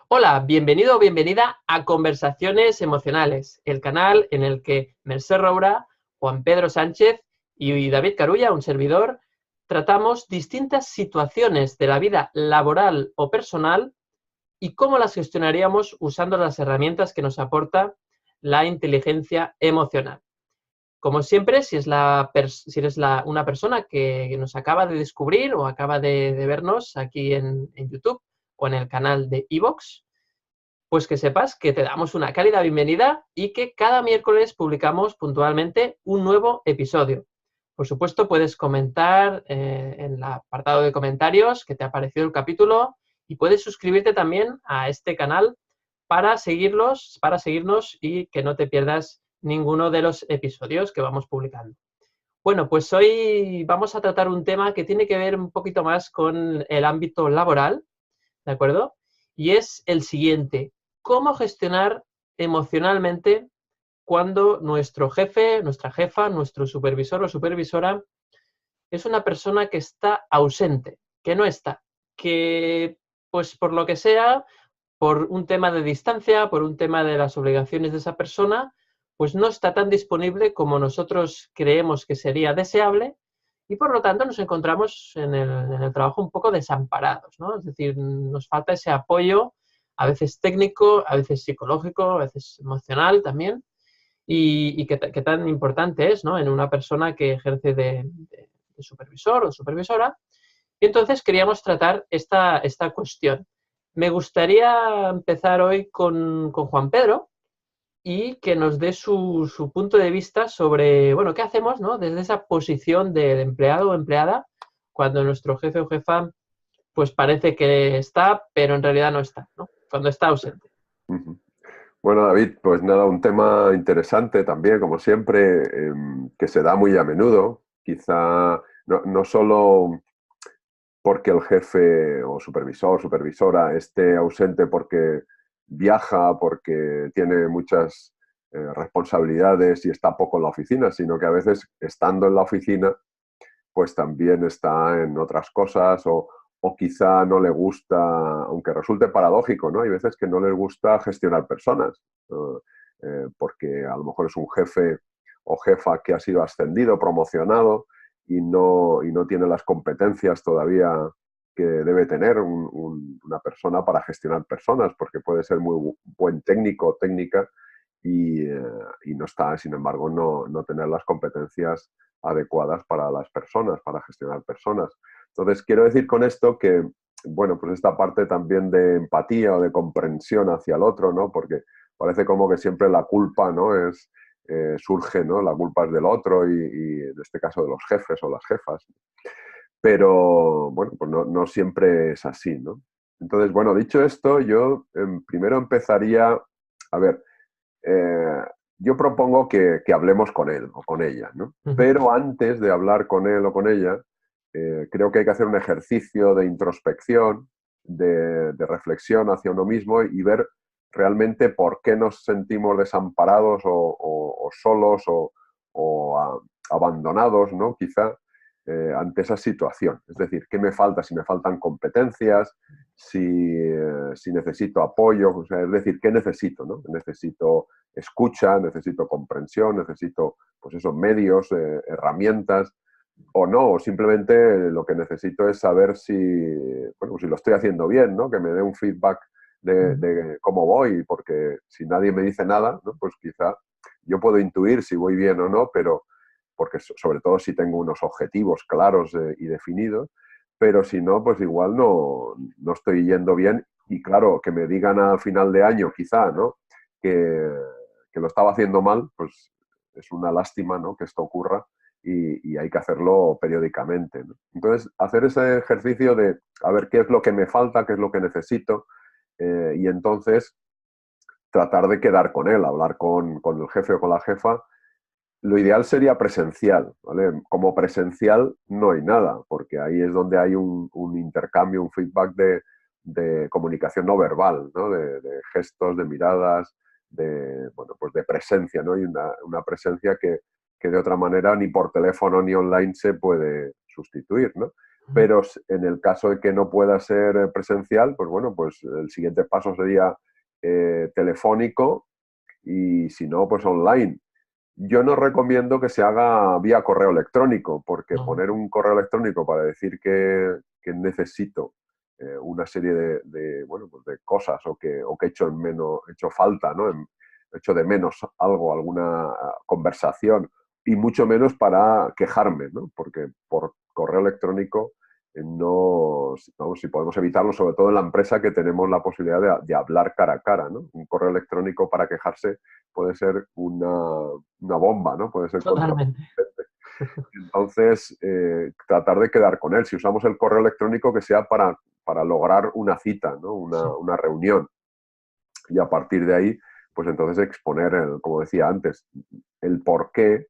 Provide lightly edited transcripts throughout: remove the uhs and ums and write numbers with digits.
Hola, bienvenido o bienvenida a Conversaciones Emocionales, el canal en el que Mercè Roura, Juan Pedro Sánchez y David Carulla, un servidor, tratamos distintas situaciones de la vida laboral o personal y cómo las gestionaríamos usando las herramientas que nos aporta la inteligencia emocional. Como siempre, si eres una persona que nos acaba de descubrir o acaba de vernos aquí en YouTube o en el canal de iVoox, pues que sepas que te damos una cálida bienvenida y que cada miércoles publicamos puntualmente un nuevo episodio. Por supuesto, puedes comentar en el apartado de comentarios qué te ha parecido el capítulo y puedes suscribirte también a este canal para seguirnos y que no te pierdas ninguno de los episodios que vamos publicando. Bueno, pues hoy vamos a tratar un tema que tiene que ver un poquito más con el ámbito laboral, ¿de acuerdo? Y es el siguiente: ¿cómo gestionar emocionalmente cuando nuestro jefe, nuestra jefa, nuestro supervisor o supervisora es una persona que está ausente, que no está, que pues por lo que sea, por un tema de distancia, por un tema de las obligaciones de esa persona, pues no está tan disponible como nosotros creemos que sería deseable y por lo tanto nos encontramos en el trabajo un poco desamparados, ¿no? Es decir, nos falta ese apoyo, a veces técnico, a veces psicológico, a veces emocional también, y qué tan importante es, ¿no? En una persona que ejerce de supervisor o supervisora. Y entonces queríamos tratar esta cuestión. Me gustaría empezar hoy con Juan Pedro y que nos dé su punto de vista sobre, bueno, qué hacemos, ¿no? Desde esa posición de empleado o empleada, cuando nuestro jefe o jefa, pues parece que está, pero en realidad no está, ¿no? Cuando está ausente. Ujú. Bueno, David, pues nada, un tema interesante también, como siempre, que se da muy a menudo, quizá no solo porque el jefe o supervisor, supervisora esté ausente porque viaja, porque tiene muchas responsabilidades y está poco en la oficina, sino que a veces estando en la oficina pues también está en otras cosas o quizá no le gusta, aunque resulte paradójico, ¿no? Hay veces que no les gusta gestionar personas, porque a lo mejor es un jefe o jefa que ha sido ascendido, promocionado y no tiene las competencias todavía que debe tener una persona para gestionar personas, porque puede ser muy buen técnico o técnica y no está, sin embargo, no tener las competencias adecuadas para las personas, para gestionar personas. Entonces, quiero decir con esto que, bueno, pues esta parte también de empatía o de comprensión hacia el otro, ¿no? Porque parece como que siempre la culpa, ¿no? Surge, ¿no? La culpa es del otro y en este caso de los jefes o las jefas. Pero, bueno, pues no siempre es así, ¿no? Entonces, bueno, dicho esto, yo primero empezaría, a ver, eh, yo propongo que hablemos con él o con ella, ¿no? Ujú. Pero antes de hablar con él o con ella, creo que hay que hacer un ejercicio de introspección, de reflexión hacia uno mismo y ver realmente por qué nos sentimos desamparados o solos o abandonados, ¿no? Quizá ante esa situación. Es decir, ¿qué me falta? Si me faltan competencias, si necesito apoyo, o sea, es decir, ¿qué necesito? ¿No? Necesito escucha, necesito comprensión, necesito, pues esos medios, herramientas, o no, o simplemente lo que necesito es saber bueno, si lo estoy haciendo bien, ¿no? Que me dé un feedback de cómo voy, porque si nadie me dice nada, ¿no? Pues quizá yo puedo intuir si voy bien o no, pero porque sobre todo si tengo unos objetivos claros y definidos, pero si no, pues igual no estoy yendo bien y claro, que me digan al final de año quizá, ¿no? Que, que lo estaba haciendo mal, pues es una lástima, ¿no? Que esto ocurra y hay que hacerlo periódicamente, ¿no? Entonces, hacer ese ejercicio de a ver qué es lo que me falta, qué es lo que necesito, y entonces tratar de quedar con él, hablar con el jefe o con la jefa. Lo ideal sería presencial, ¿vale? Como presencial no hay nada, porque ahí es donde hay un intercambio, un feedback de comunicación no verbal, ¿no? De gestos, de miradas, bueno, pues de presencia, ¿no? Y una presencia que de otra manera ni por teléfono ni online se puede sustituir, ¿no? pero en el caso de que no pueda ser presencial, pues bueno, pues el siguiente paso sería telefónico y si no, pues online. Yo no recomiendo que se haga vía correo electrónico, porque No. poner un correo electrónico para decir que necesito una serie bueno, pues de cosas o que he hecho, he hecho falta, ¿no? He hecho de menos algo, alguna conversación, y mucho menos para quejarme, ¿no? Porque por correo electrónico no, vamos, si podemos evitarlo, sobre todo en la empresa que tenemos la posibilidad de hablar cara a cara, ¿no? Un correo electrónico para quejarse puede ser una bomba, ¿no? Puede ser Totalmente. contraproducente. Entonces, tratar de quedar con él. Si usamos el correo electrónico, que sea para lograr una cita, ¿no? Sí. Una reunión. Y a partir de ahí, pues entonces exponer, como decía antes, el por qué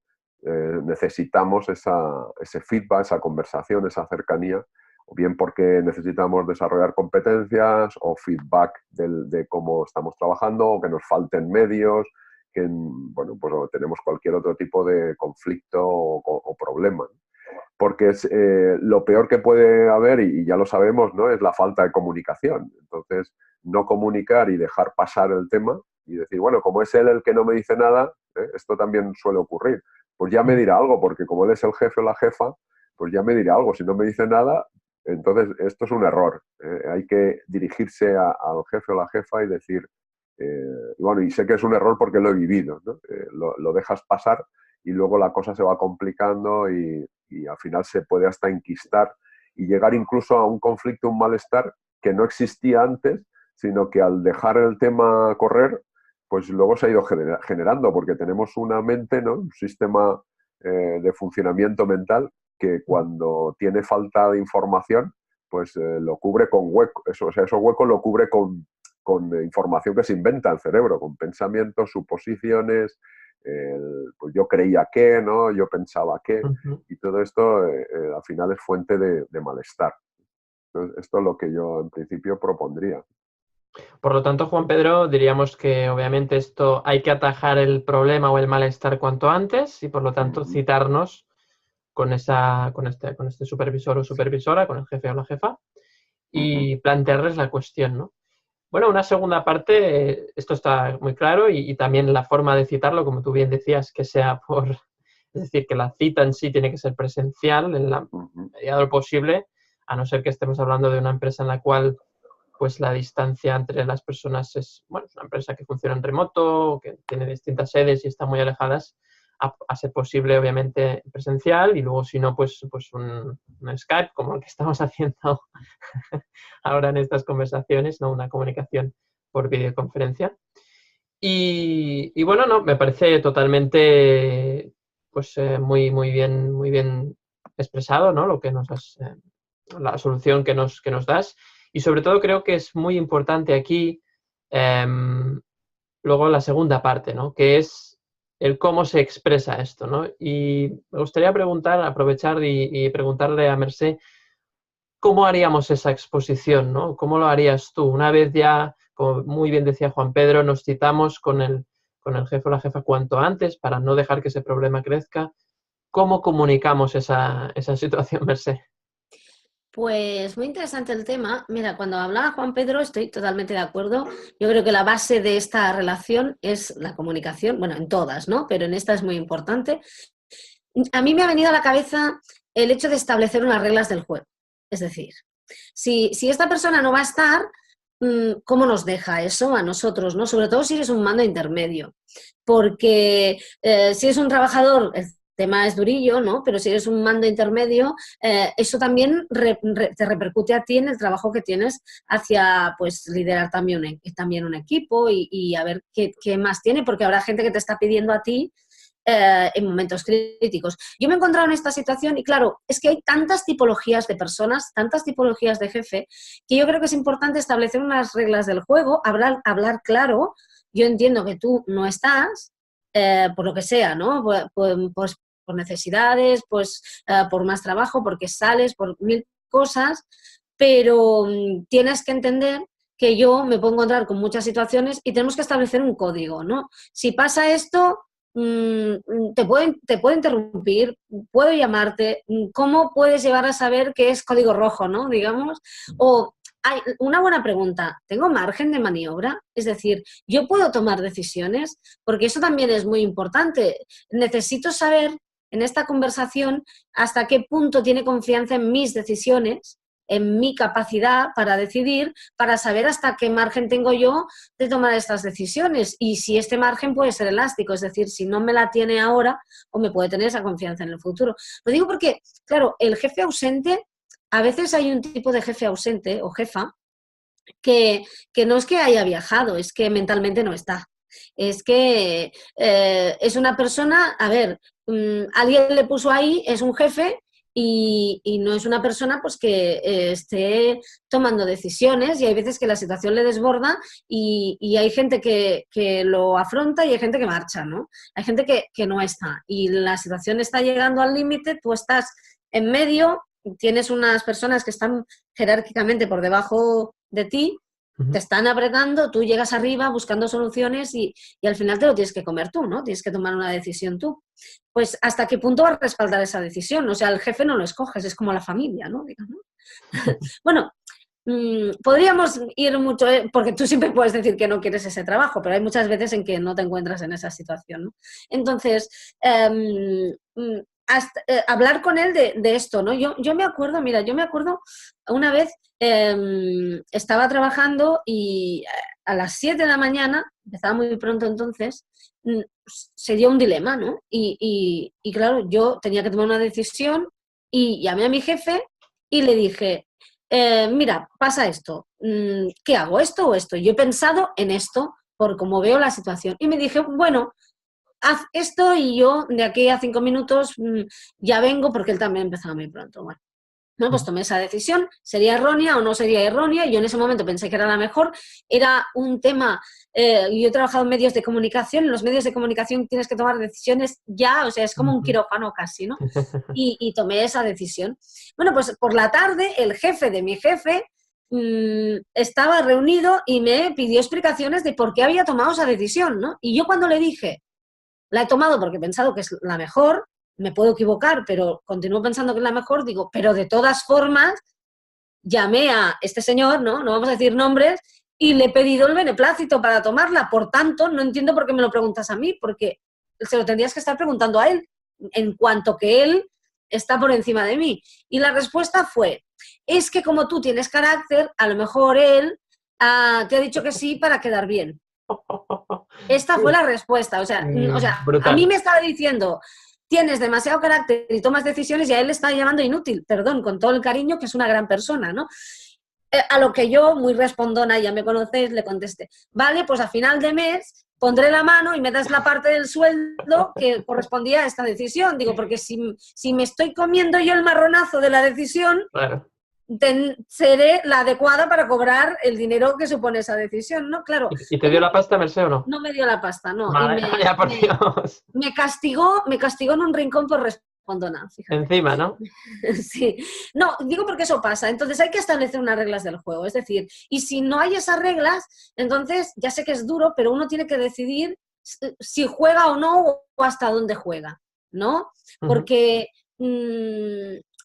necesitamos ese feedback, esa conversación, esa cercanía, o bien porque necesitamos desarrollar competencias o feedback de cómo estamos trabajando, o que nos falten medios, que bueno, pues tenemos cualquier otro tipo de conflicto o problema. Porque es lo peor que puede haber, y ya lo sabemos, ¿no? Es la falta de comunicación. Entonces, no comunicar y dejar pasar el tema y decir, bueno, como es él el que no me dice nada, esto también suele ocurrir, pues ya me dirá algo, porque como él es el jefe o la jefa, pues ya me dirá algo. Si no me dice nada, entonces esto es un error. Hay que dirigirse al jefe o la jefa y decir, y bueno, y sé que es un error porque lo he vivido, ¿no? Lo dejas pasar y luego la cosa se va complicando y al final se puede hasta enquistar y llegar incluso a un conflicto, un malestar que no existía antes, sino que al dejar el tema correr, pues luego se ha ido generando, porque tenemos una mente, ¿no? Un sistema de funcionamiento mental que cuando tiene falta de información, pues lo cubre con hueco, eso, o sea, esos huecos lo cubre con información que se inventa el cerebro, con pensamientos, suposiciones, pues yo creía que, ¿no? Yo pensaba que, Ujú. y todo esto al final es fuente de malestar. Entonces, esto es lo que yo en principio propondría. Por lo tanto, Juan Pedro, diríamos que obviamente esto hay que atajar el problema o el malestar cuanto antes y por lo tanto Ujú, citarnos con este supervisor o supervisora, con el jefe o la jefa, ujú, y plantearles la cuestión, ¿no? Bueno, una segunda parte, esto está muy claro y también la forma de citarlo, como tú bien decías, que sea es decir, que la cita en sí tiene que ser presencial en la ujú, medida de lo posible, a no ser que estemos hablando de una empresa en la cual pues la distancia entre las personas es, bueno, es una empresa que funciona en remoto, que tiene distintas sedes y están muy alejadas, a ser posible, obviamente, presencial y luego, si no, pues un Skype, como el que estamos haciendo ahora en estas conversaciones, ¿no? Una comunicación por videoconferencia. Y bueno, no, me parece totalmente, pues muy bien expresado, ¿no? Lo que nos has, la solución que nos das. Y sobre todo creo que es muy importante aquí, luego la segunda parte, ¿no? Que es el cómo se expresa esto, ¿no? Y me gustaría preguntar, aprovechar y preguntarle a Mercé, ¿cómo haríamos esa exposición, ¿no? ¿Cómo lo harías tú? Una vez ya, como muy bien decía Juan Pedro, nos citamos con el jefe o la jefa cuanto antes para no dejar que ese problema crezca. ¿Cómo comunicamos esa situación, Mercé? Pues muy interesante el tema. Mira, cuando hablaba Juan Pedro, estoy totalmente de acuerdo. Yo creo que la base de esta relación es la comunicación, bueno, en todas, ¿no? Pero en esta es muy importante. A mí me ha venido a la cabeza el hecho de establecer unas reglas del juego. Es decir, si esta persona no va a estar, ¿cómo nos deja eso a nosotros, ¿no? Sobre todo si eres un mando intermedio. Porque si es un trabajador, el tema es durillo, ¿no? Pero si eres un mando intermedio, eso también te repercute a ti en el trabajo que tienes hacia, pues, liderar también un equipo y a ver qué más tiene, porque habrá gente que te está pidiendo a ti en momentos críticos. Yo me he encontrado en esta situación y claro, es que hay tantas tipologías de personas, tantas tipologías de jefe, que yo creo que es importante establecer unas reglas del juego, hablar claro. Yo entiendo que tú no estás, por lo que sea, ¿no? Pues por necesidades, pues por más trabajo, porque sales, por mil cosas, pero tienes que entender que yo me puedo encontrar con muchas situaciones y tenemos que establecer un código, ¿no? Si pasa esto, te puedo interrumpir, puedo llamarte, ¿cómo puedes llevar a saber que es código rojo, ¿no? Digamos, o hay una buena pregunta, ¿tengo margen de maniobra? Es decir, ¿yo puedo tomar decisiones? Porque eso también es muy importante. Necesito saber en esta conversación hasta qué punto tiene confianza en mis decisiones, en mi capacidad para decidir, para saber hasta qué margen tengo yo de tomar estas decisiones y si este margen puede ser elástico, es decir, si no me la tiene ahora o me puede tener esa confianza en el futuro. Lo digo porque, claro, el jefe ausente, a veces hay un tipo de jefe ausente o jefa que no es que haya viajado, es que mentalmente no está. Es que es una persona, a ver, alguien le puso ahí, es un jefe y no es una persona pues que esté tomando decisiones y hay veces que la situación le desborda y hay gente que lo afronta y hay gente que marcha, ¿no? Hay gente que no está y la situación está llegando al límite, tú estás en medio, tienes unas personas que están jerárquicamente por debajo de ti, te están apretando, tú llegas arriba buscando soluciones y al final te lo tienes que comer tú, ¿no? Tienes que tomar una decisión tú. Pues ¿hasta qué punto vas a respaldar esa decisión? O sea, el jefe no lo escoges, es como la familia, ¿no? Digamos. Bueno, podríamos ir mucho, porque tú siempre puedes decir que no quieres ese trabajo, pero hay muchas veces en que no te encuentras en esa situación, ¿no? Entonces, hablar con él de esto, ¿no? Yo me acuerdo, mira, una vez estaba trabajando y a las 7 de la mañana, empezaba muy pronto entonces, se dio un dilema, ¿no? Y claro, yo tenía que tomar una decisión y llamé a mi jefe y le dije, mira, pasa esto, ¿qué hago? ¿Esto o esto? Yo he pensado en esto por cómo veo la situación. Y me dije, bueno, haz esto y yo de aquí a 5 minutos ya vengo porque él también empezaba muy pronto. Bueno, no, pues tomé esa decisión, ¿sería errónea o no sería errónea? Yo en ese momento pensé que era la mejor, era un tema, yo he trabajado en medios de comunicación, en los medios de comunicación tienes que tomar decisiones ya, o sea, es como un quirófano casi, ¿no? Y tomé esa decisión. Bueno, pues por la tarde el jefe de mi jefe estaba reunido y me pidió explicaciones de por qué había tomado esa decisión, ¿no? Y yo cuando le dije, la he tomado porque he pensado que es la mejor, me puedo equivocar, pero continúo pensando que es la mejor, digo, pero de todas formas, llamé a este señor, ¿no? No vamos a decir nombres, y le he pedido el beneplácito para tomarla. Por tanto, no entiendo por qué me lo preguntas a mí, porque se lo tendrías que estar preguntando a él, en cuanto que él está por encima de mí. Y la respuesta fue, es que como tú tienes carácter, a lo mejor él te ha dicho que sí para quedar bien. Esta fue la respuesta. O sea, a mí me estaba diciendo, tienes demasiado carácter y tomas decisiones y a él le está llamando inútil. Perdón, con todo el cariño, que es una gran persona, ¿no? A lo que yo, muy respondona, ya me conocéis, le contesté, vale, pues a final de mes pondré la mano y me das la parte del sueldo que correspondía a esta decisión. Digo, porque si me estoy comiendo yo el marronazo de la decisión, claro, seré la adecuada para cobrar el dinero que supone esa decisión, ¿no? Claro. ¿Y te dio la pasta, Mercè, o no? No me dio la pasta, no. Vale, ya por Dios. Me castigó en un rincón por respondona, fíjate. Encima, ¿no? Sí. No, digo porque eso pasa. Entonces hay que establecer unas reglas del juego. Es decir, y si no hay esas reglas, entonces ya sé que es duro, pero uno tiene que decidir si juega o no o hasta dónde juega, ¿no? Porque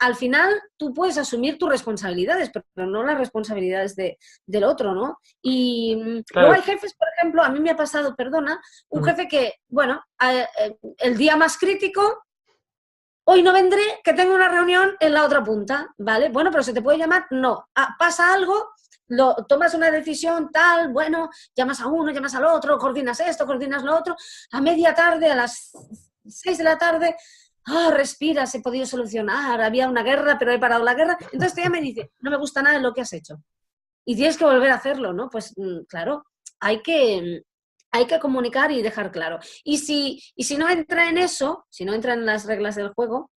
al final tú puedes asumir tus responsabilidades, pero no las responsabilidades del otro, ¿no? Y claro, luego hay jefes, por ejemplo, a mí me ha pasado, perdona, un jefe que, bueno, el día más crítico, hoy no vendré, que tengo una reunión en la otra punta, ¿vale? Bueno, pero ¿se te puede llamar? No. Pasa algo, tomas una decisión, tal, bueno, llamas a uno, llamas al otro, coordinas esto, coordinas lo otro, a media tarde, a las 6 de la tarde... respira, se ha podido solucionar, había una guerra, pero he parado la guerra. Entonces ella me dice, no me gusta nada de lo que has hecho. Y tienes que volver a hacerlo, ¿no? Pues claro, hay que comunicar y dejar claro. Y si no entra en eso, si no entra en las reglas del juego,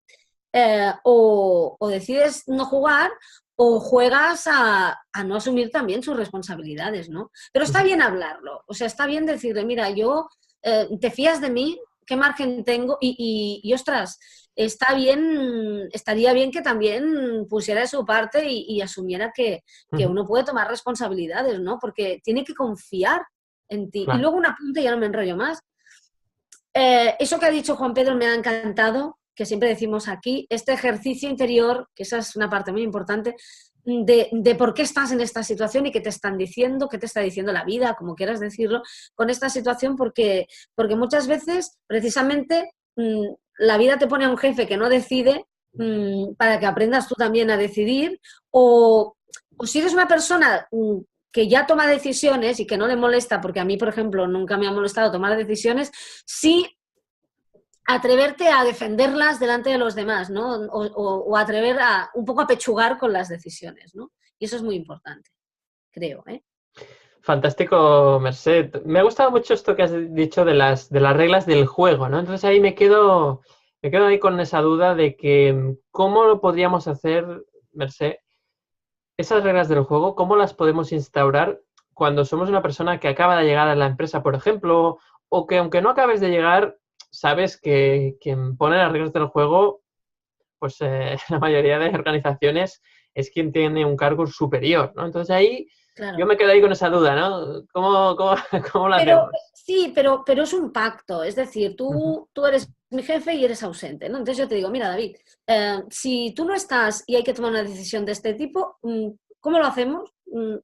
o decides no jugar, o juegas a no asumir también sus responsabilidades, ¿no? Pero está bien hablarlo, o sea, está bien decirle, mira, yo, ¿te fías de mí? ¿Qué margen tengo? Y ostras, estaría bien que también pusiera de su parte y asumiera que uno puede tomar responsabilidades, ¿no? Porque tiene que confiar en ti. Claro. Y luego un apunte, ya no me enrollo más. Eso que ha dicho Juan Pedro me ha encantado, que siempre decimos aquí, este ejercicio interior, que esa es una parte muy importante, de por qué estás en esta situación y qué te están diciendo, qué te está diciendo la vida, como quieras decirlo, con esta situación, porque muchas veces, precisamente, la vida te pone a un jefe que no decide para que aprendas tú también a decidir, o si eres una persona que ya toma decisiones y que no le molesta, porque a mí, por ejemplo, nunca me ha molestado tomar decisiones, sí atreverte a defenderlas delante de los demás, ¿no? O atrever a un poco a pechugar con las decisiones, ¿no? Y eso es muy importante, creo, ¿eh? Fantástico, Merced. Me ha gustado mucho esto que has dicho de las reglas del juego, ¿no? Entonces ahí me quedo ahí con esa duda de que cómo lo podríamos hacer, Merced, esas reglas del juego, cómo las podemos instaurar cuando somos una persona que acaba de llegar a la empresa, por ejemplo, o que aunque no acabes de llegar, sabes que quien pone las reglas del juego, pues la mayoría de organizaciones es quien tiene un cargo superior, ¿no? Entonces ahí Claro. yo me quedo ahí con esa duda, ¿no? ¿Cómo lo hacemos? Sí, pero es un pacto, es decir, tú eres mi jefe y eres ausente, ¿no? Entonces yo te digo, mira, David, si tú no estás y hay que tomar una decisión de este tipo, ¿cómo lo hacemos?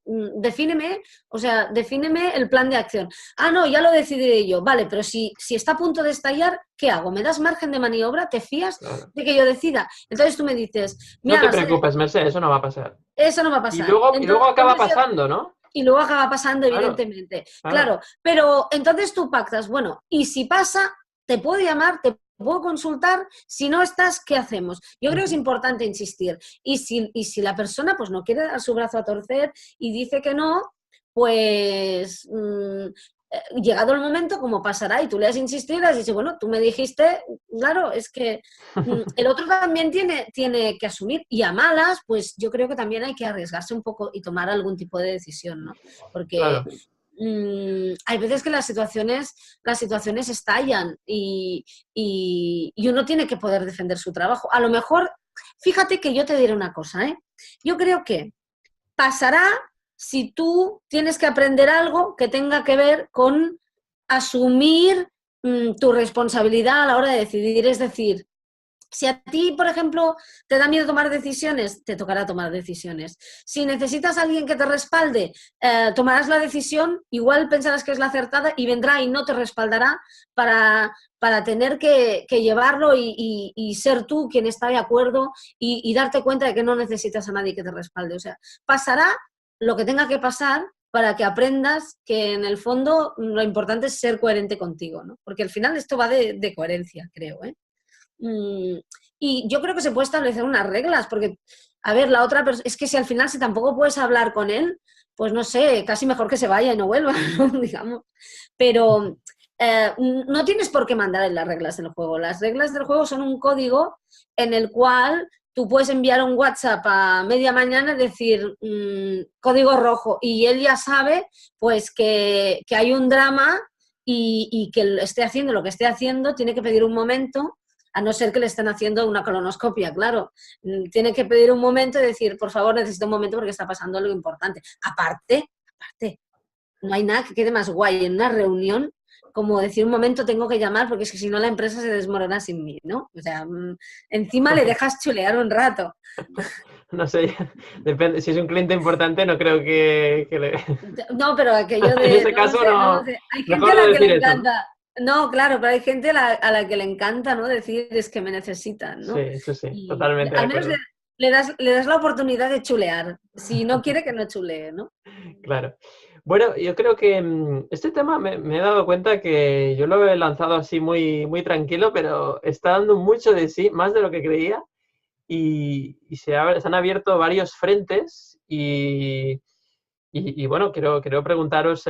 Defíneme, o sea, defíneme el plan de acción. Ah, no, ya lo decidiré yo. Vale, pero si está a punto de estallar, ¿qué hago? ¿Me das margen de maniobra? ¿Te fías de que yo decida? Entonces tú me dices, No mira, te preocupes, Mercedes, eso no va a pasar. eso no va a Y pasar. luego acaba Entonces, pasando, ¿no? y luego acaba pasando, Claro, evidentemente. claro. Claro, pero entonces tú pactas, bueno, y si pasa, te puedo llamar, te puedo consultar, si no estás, ¿qué hacemos? Yo creo que es importante insistir. Y si la persona pues no quiere dar su brazo a torcer y dice que no, pues llegado el momento, como pasará, y tú le has insistido y le has dicho, bueno, tú me dijiste, claro, es que el otro también tiene que asumir, y a malas, pues yo creo que también hay que arriesgarse un poco y tomar algún tipo de decisión, ¿no? Porque Claro. hay veces que las situaciones estallan y uno tiene que poder defender su trabajo. A lo mejor, fíjate que yo te diré una cosa, ¿eh? Yo creo que pasará si tú tienes que aprender algo que tenga que ver con asumir tu responsabilidad a la hora de decidir. Es decir, si a ti, por ejemplo, te da miedo tomar decisiones, te tocará tomar decisiones. Si necesitas a alguien que te respalde, tomarás la decisión, igual pensarás que es la acertada y vendrá y no te respaldará para tener que llevarlo y ser tú quien está de acuerdo y darte cuenta de que no necesitas a nadie que te respalde. O sea, pasará lo que tenga que pasar para que aprendas que en el fondo lo importante es ser coherente contigo, ¿no? Porque al final esto va de coherencia, creo, ¿eh? Y yo creo que se puede establecer unas reglas, porque, a ver, la otra persona, es que si al final si tampoco puedes hablar con él, pues no sé, casi mejor que se vaya y no vuelva, ¿no? Digamos. Pero no tienes por qué mandar en las reglas del juego. Las reglas del juego son un código en el cual tú puedes enviar un WhatsApp a media mañana y decir código rojo, y él ya sabe pues que hay un drama y que esté haciendo lo que esté haciendo, tiene que pedir un momento, a no ser que le estén haciendo una colonoscopia, claro. Tiene que pedir un momento y decir, por favor, necesito un momento porque está pasando algo importante. Aparte, no hay nada que quede más guay en una reunión como decir un momento tengo que llamar porque es que si no la empresa se desmorona sin mí, ¿no? O sea, encima le dejas chulear un rato. No sé, depende. Si es un cliente importante, no creo que le... No, pero aquello de... En ese caso, no lo sé. Hay gente mejor a no la que decir le eso. encanta. No, claro, pero hay gente a la que le encanta, ¿no? Decir es que me necesitan, Sí, ¿no? eso sí, Y totalmente de al menos acuerdo. le das la oportunidad de chulear. Si no quiere, que no chulee, ¿no? Claro. Bueno, yo creo que este tema me he dado cuenta que yo lo he lanzado así muy, muy tranquilo, pero está dando mucho de sí, más de lo que creía, y se han abierto varios frentes y bueno, quiero preguntaros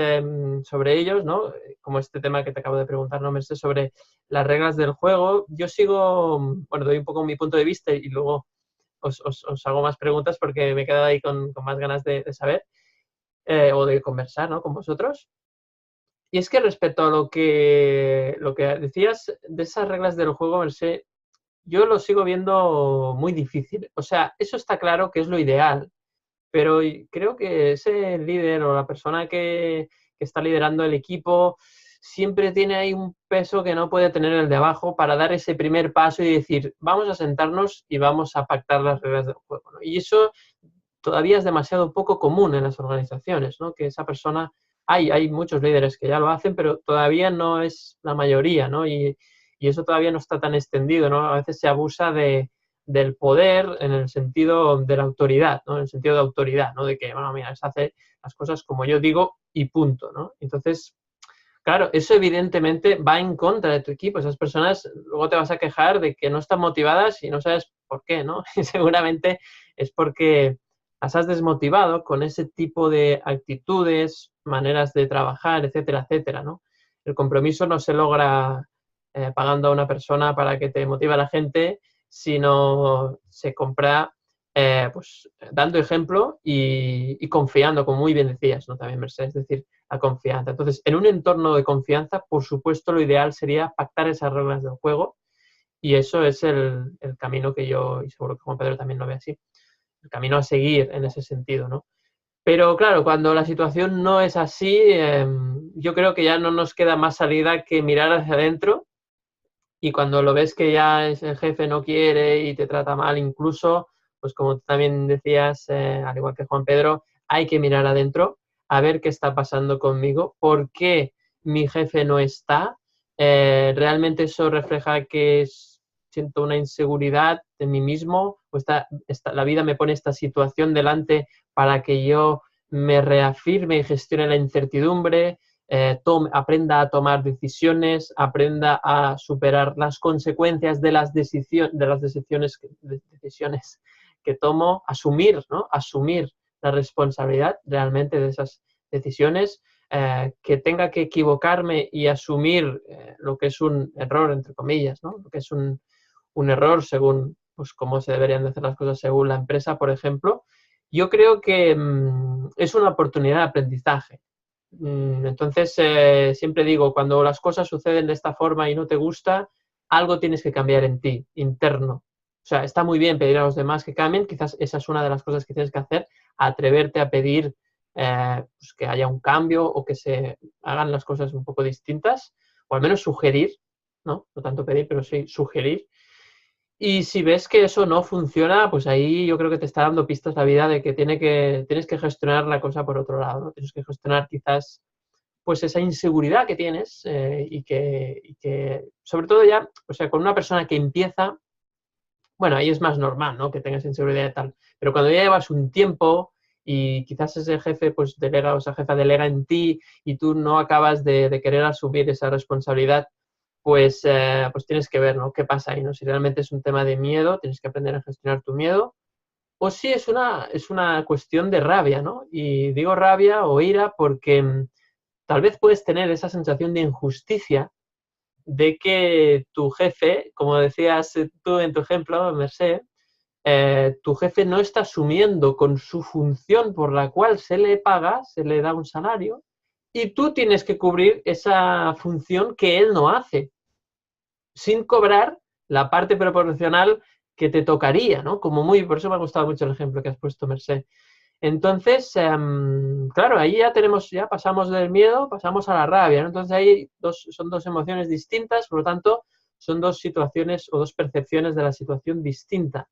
sobre ellos, ¿no? Como este tema que te acabo de preguntar, ¿no, Merced? Sobre las reglas del juego. Yo sigo, bueno, doy un poco mi punto de vista y luego os hago más preguntas porque me he quedado ahí con más ganas de saber o de conversar, ¿no? Con vosotros. Y es que respecto a lo que decías de esas reglas del juego, Merced, yo lo sigo viendo muy difícil. O sea, eso está claro que es lo ideal, pero creo que ese líder o la persona que está liderando el equipo siempre tiene ahí un peso que no puede tener el de abajo para dar ese primer paso y decir, vamos a sentarnos y vamos a pactar las reglas del juego, ¿no? Y eso todavía es demasiado poco común en las organizaciones, ¿no? Que esa persona, hay muchos líderes que ya lo hacen, pero todavía no es la mayoría, ¿no? Y eso todavía no está tan extendido, ¿no? A veces se abusa del poder en el sentido de la autoridad, ¿no? En el sentido de autoridad, ¿no? De que, bueno, mira, se hace las cosas como yo digo y punto, ¿no? Entonces, claro, eso evidentemente va en contra de tu equipo. Esas personas luego te vas a quejar de que no están motivadas y no sabes por qué, ¿no? Y seguramente es porque las has desmotivado con ese tipo de actitudes, maneras de trabajar, etcétera, etcétera, ¿no? El compromiso no se logra pagando a una persona para que te motive a la gente, sino se compra pues dando ejemplo y confiando, como muy bien decías, ¿no? También, Mercedes, es decir, la confianza. Entonces, en un entorno de confianza, por supuesto, lo ideal sería pactar esas reglas del juego y eso es el camino que yo, y seguro que Juan Pedro también lo ve así, el camino a seguir en ese sentido, ¿no? Pero claro, cuando la situación no es así, yo creo que ya no nos queda más salida que mirar hacia adentro y cuando lo ves que ya el jefe no quiere y te trata mal incluso, pues como tú también decías, al igual que Juan Pedro, hay que mirar adentro a ver qué está pasando conmigo, por qué mi jefe no está. Realmente eso refleja que siento una inseguridad en mí mismo, o la vida me pone esta situación delante para que yo me reafirme y gestione la incertidumbre, aprenda a tomar decisiones, aprenda a superar las consecuencias de las decisiones que tomo, asumir, ¿no? Asumir la responsabilidad realmente de esas decisiones, que tenga que equivocarme y asumir lo que es un error, entre comillas, ¿no? Lo que es un error según pues, cómo se deberían de hacer las cosas según la empresa, por ejemplo. Yo creo que es una oportunidad de aprendizaje. Entonces, siempre digo, cuando las cosas suceden de esta forma y no te gusta, algo tienes que cambiar en ti, interno. O sea, está muy bien pedir a los demás que cambien, quizás esa es una de las cosas que tienes que hacer, atreverte a pedir pues que haya un cambio o que se hagan las cosas un poco distintas, o al menos sugerir, ¿no? No tanto pedir, pero sí sugerir. Y si ves que eso no funciona, pues ahí yo creo que te está dando pistas la vida de que tienes que gestionar la cosa por otro lado, ¿no? Tienes que gestionar quizás pues esa inseguridad que tienes y que sobre todo ya, o sea, con una persona que empieza, bueno, ahí es más normal, ¿no? Que tengas inseguridad y tal. Pero cuando ya llevas un tiempo y quizás ese jefe pues delega o esa jefa delega en ti y tú no acabas de querer asumir esa responsabilidad, pues tienes que ver, ¿no? ¿Qué pasa ahí, ¿no? Si realmente es un tema de miedo, tienes que aprender a gestionar tu miedo, o si es una cuestión de rabia, ¿no? Y digo rabia o ira porque tal vez puedes tener esa sensación de injusticia de que tu jefe, como decías tú en tu ejemplo, Mercé, tu jefe no está asumiendo con su función por la cual se le paga, se le da un salario, y tú tienes que cubrir esa función que él no hace, sin cobrar la parte proporcional que te tocaría, ¿no? Por eso me ha gustado mucho el ejemplo que has puesto, Mercé. Entonces, claro, ahí ya pasamos del miedo, pasamos a la rabia, ¿no? Entonces ahí son dos emociones distintas, por lo tanto, son dos situaciones o dos percepciones de la situación distinta.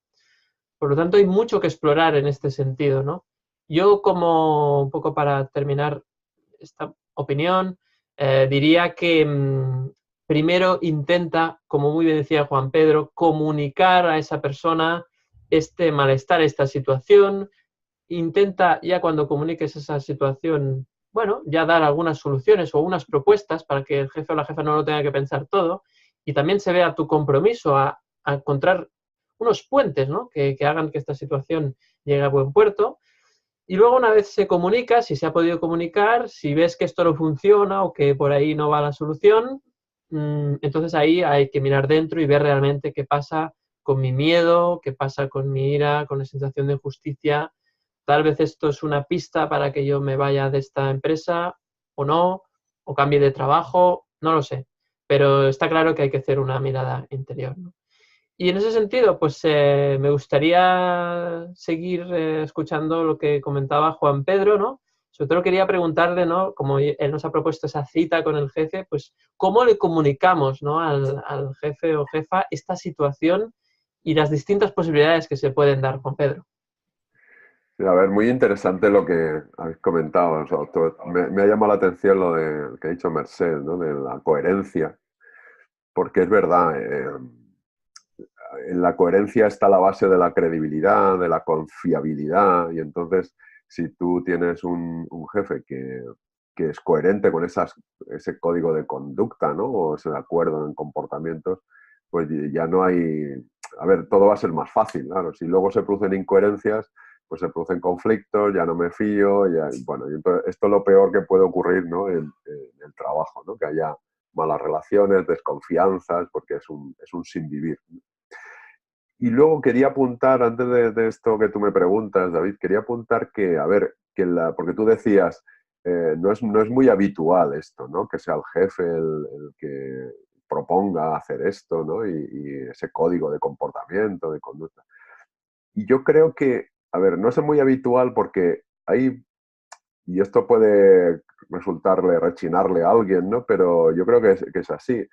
Por lo tanto, hay mucho que explorar en este sentido, ¿no? Yo, como un poco para terminar esta opinión, diría que primero intenta, como muy bien decía Juan Pedro, comunicar a esa persona este malestar, esta situación. Intenta, ya cuando comuniques esa situación, bueno, ya dar algunas soluciones o unas propuestas para que el jefe o la jefa no lo tenga que pensar todo. Y también se vea tu compromiso a encontrar unos puentes, ¿no? Que hagan que esta situación llegue a buen puerto. Y luego, una vez se comunica, si se ha podido comunicar, si ves que esto no funciona o que por ahí no va la solución, entonces ahí hay que mirar dentro y ver realmente qué pasa con mi miedo, qué pasa con mi ira, con la sensación de injusticia. Tal vez esto es una pista para que yo me vaya de esta empresa o no, o cambie de trabajo, no lo sé. Pero está claro que hay que hacer una mirada interior, ¿no? Y en ese sentido, pues me gustaría seguir escuchando lo que comentaba Juan Pedro, ¿no? sobre todo quería preguntarle, ¿no? Como él nos ha propuesto esa cita con el jefe, pues ¿cómo le comunicamos, ¿no? al jefe o jefa esta situación y las distintas posibilidades que se pueden dar, Juan Pedro? Sí, a ver, muy interesante lo que habéis comentado. O sea, me ha llamado la atención lo que ha dicho Merced, ¿no? De la coherencia, porque es verdad, en la coherencia está la base de la credibilidad, de la confiabilidad, y entonces si tú tienes un jefe que es coherente con ese código de conducta, ¿no? O ese acuerdo en comportamientos, pues ya no hay... A ver, todo va a ser más fácil, claro. Si luego se producen incoherencias, pues se producen conflictos, ya no me fío, bueno, y entonces esto es lo peor que puede ocurrir, ¿no? En el trabajo, ¿no? Que haya malas relaciones, desconfianzas, porque es un sinvivir. Y luego quería apuntar, antes de esto que tú me preguntas, David, quería apuntar que, a ver, porque tú decías, no es muy habitual esto, ¿no? Que sea el jefe el que proponga hacer esto, ¿no? Y ese código de comportamiento, de conducta. Y yo creo que, a ver, no es muy habitual porque hay, y esto puede resultarle, rechinarle a alguien, ¿no? Pero yo creo que es así.